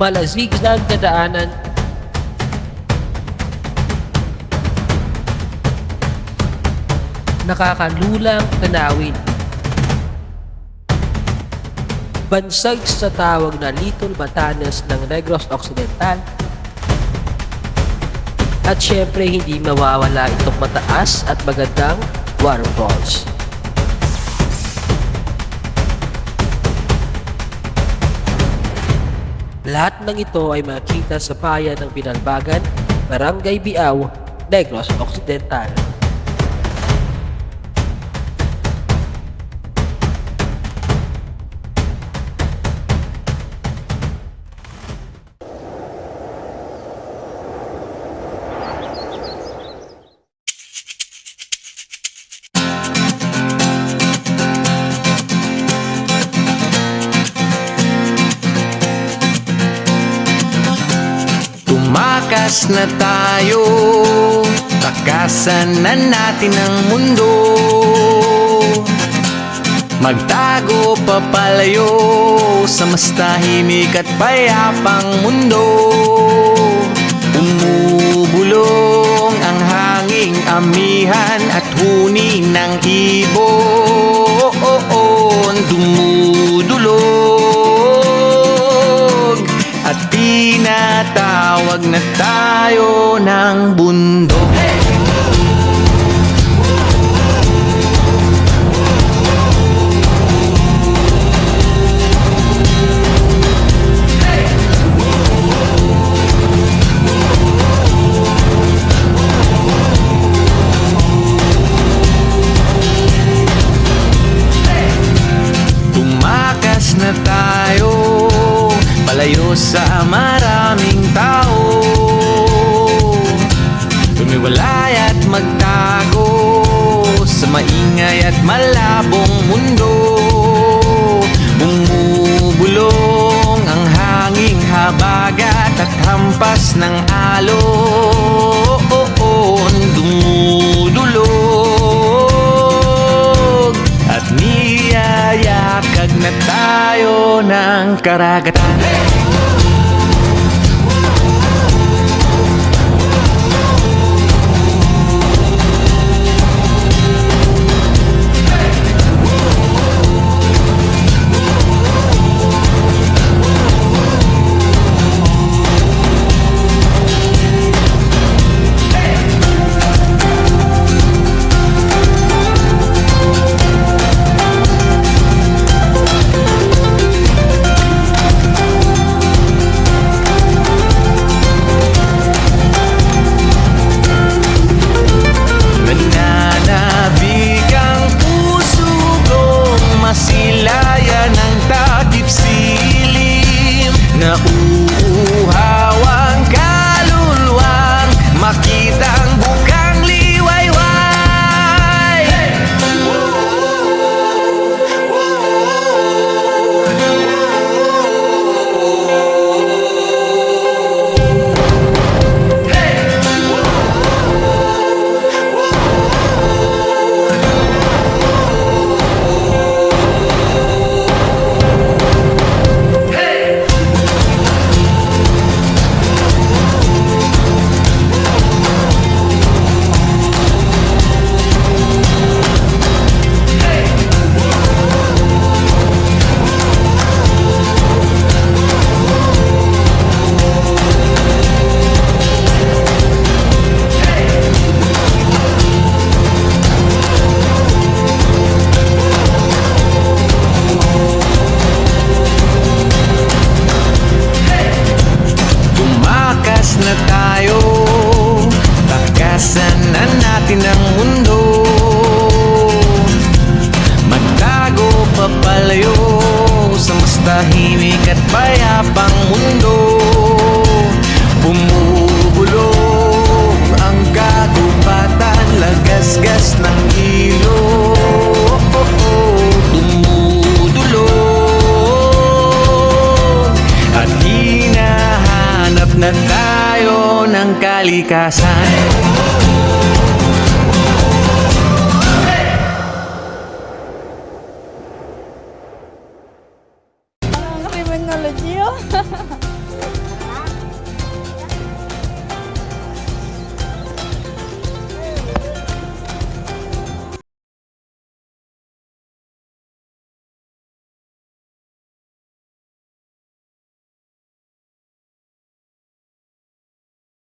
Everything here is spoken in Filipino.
Malazigzag na daanan, nakakalulang tanawin. Bansag sa tawag na Little Batanes ng Negros Occidental. At syempre hindi mawawala itong mataas at magandang waterfalls. Lahat ng ito ay makita sa bayan ng Binalbagan, Barangay Biao, Negros Occidental. Tumakas na tayo, takasan na natin ang mundo. Magtago papalayo sa mas tahimik at payapang mundo. Umubulong ang hanging amihan at huni ng ibon. Dumudulog at tinatawag na tayo ng bundok. Tumakas na tayo, palayo sa maraming tao. Tumiwalay at magtago sa maingay at malabong mundo. Bumubulong ang hanging habagat at hampas ng alon. Dumudulog at niyayakag na tayo ng karagatan. Nananabig ang puso kong masilayan ng takip silim. Nauuhaw ang kaluluwang makita ang bukang liwayway. Tumakas na tayo, takasan na natin ang mundo. Magtago papalayo sa mas tahimik at payapang mundo. Bumubulong ang kagubatan, lagasgas ng ilog. Dumudulog at hinahanap na tayo ng kalikasan. Ang criminology, oh.